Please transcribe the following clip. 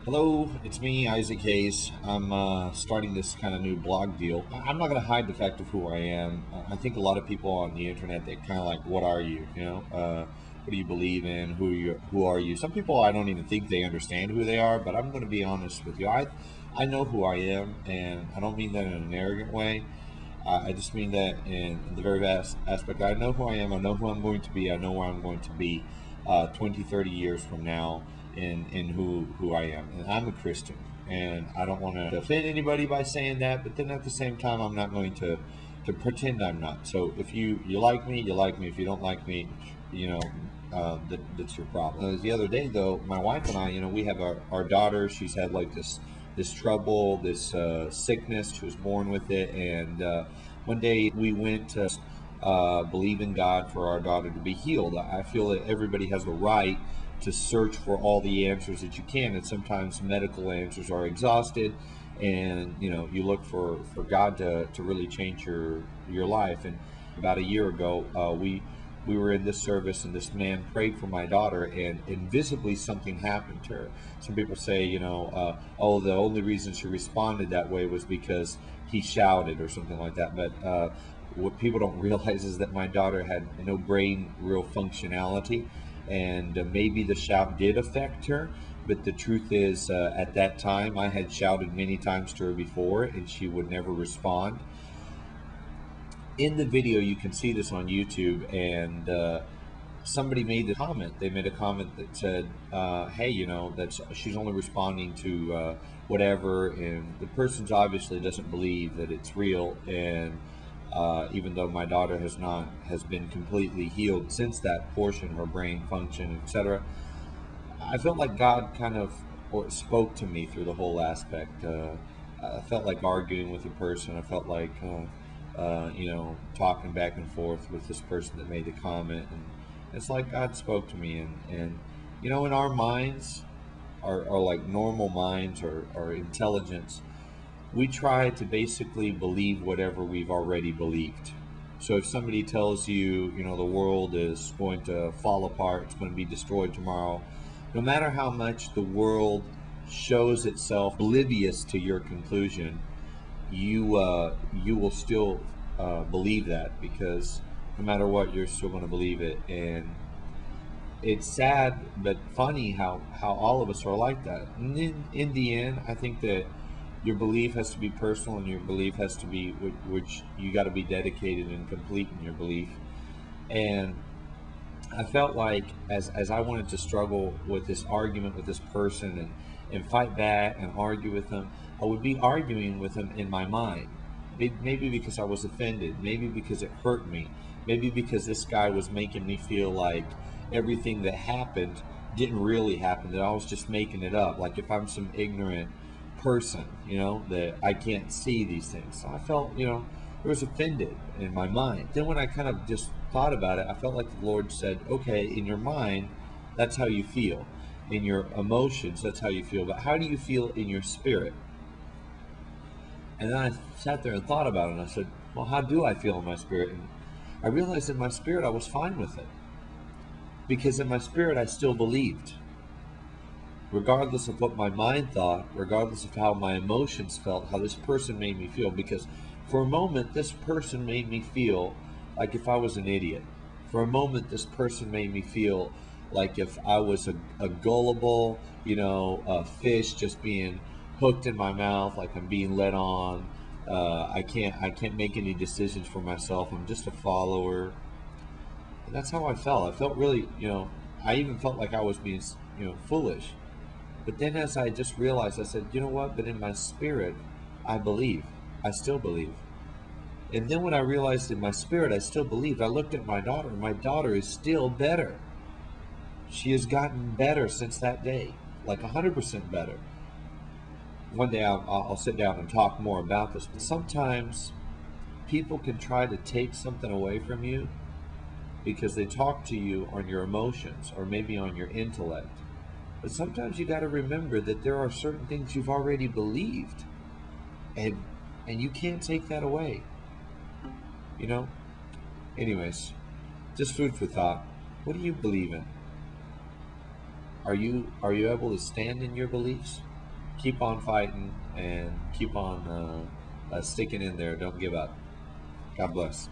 Hello, it's me, Isaac Hayes. I'm starting this kind of new blog deal. I'm not going to hide the fact of who I am. I think a lot of people on the internet, they kind of like, what are you? What do you believe in? Who are you? Some people, I don't even think they understand who they are. But I'm going to be honest with you. I know who I am, and I don't mean that in an arrogant way. I just mean that in the very vast aspect. I know who I am. I know who I'm going to be. I know where I'm going to be 20, 30 years from now in who I am. And I'm a Christian. And I don't want to offend anybody by saying that. But then at the same time, I'm not going to pretend I'm not. So if you like me, you like me. If you don't like me, you know, that's your problem. The other day, though, my wife and I, we have our daughter. She's had like this trouble, this sickness. She was born with it, and one day we went to believe in God for our daughter to be healed. I feel that everybody has the right to search for all the answers that you can, and sometimes medical answers are exhausted, and you look for God to really change your life. And about a year ago, we were in this service, and this man prayed for my daughter, and invisibly something happened to her. Some people say, oh, the only reason she responded that way was because he shouted or something like that. But what people don't realize is that my daughter had no brain real functionality, and maybe the shout did affect her. But the truth is, at that time, I had shouted many times to her before, and she would never respond. In the video, you can see this on YouTube, and somebody made the comment. They made a comment that said, "Hey, that she's only responding to whatever," and the person's obviously doesn't believe that it's real. And even though my daughter has been completely healed since that portion, her brain function, etc., I felt like God kind of spoke to me through the whole aspect. I felt like arguing with a person. I felt like talking back and forth with this person that made the comment, and it's like God spoke to me. And in our minds, our like normal minds or intelligence, we try to basically believe whatever we've already believed. So if somebody tells you, the world is going to fall apart, it's going to be destroyed tomorrow, no matter how much the world shows itself oblivious to your conclusion, you will still believe that, because no matter what, you're still going to believe it. And it's sad but funny how all of us are like that. And in the end, I think that your belief has to be personal, and your belief has to be, which you got to be dedicated and complete in your belief. And I felt like as I wanted to struggle with this argument with this person, and fight back and argue with them, I would be arguing with them in my mind. Maybe because I was offended, maybe because it hurt me, maybe because this guy was making me feel like everything that happened didn't really happen, that I was just making it up, like if I'm some ignorant person, that I can't see these things. So I felt, I was offended in my mind. Then when I kind of just thought about it, I felt like the Lord said, okay, in your mind, that's how you feel. In your emotions, that's how you feel. But how do you feel in your spirit? And then I sat there and thought about it, and I said, well, how do I feel in my spirit? And I realized in my spirit I was fine with it. Because in my spirit I still believed. Regardless of what my mind thought, regardless of how my emotions felt, how this person made me feel. Because for a moment, this person made me feel like if I was an idiot. For a moment, this person made me feel like if I was a gullible, a fish just being hooked in my mouth, like I'm being led on. I can't make any decisions for myself. I'm just a follower. And that's how I felt. I felt really, I even felt like I was being, foolish. But then as I just realized, I said, you know what? But in my spirit, I believe. I still believe. And then when I realized in my spirit I still believed, I looked at my daughter, and my daughter is still better. She has gotten better since that day, like 100% better. One day I'll sit down and talk more about this. But sometimes people can try to take something away from you because they talk to you on your emotions or maybe on your intellect. But sometimes you got to remember that there are certain things you've already believed, and you can't take that away. Anyways, just food for thought. What do you believe in? Are you able to stand in your beliefs? keep on fighting and keep on sticking in there. Don't give up. God bless.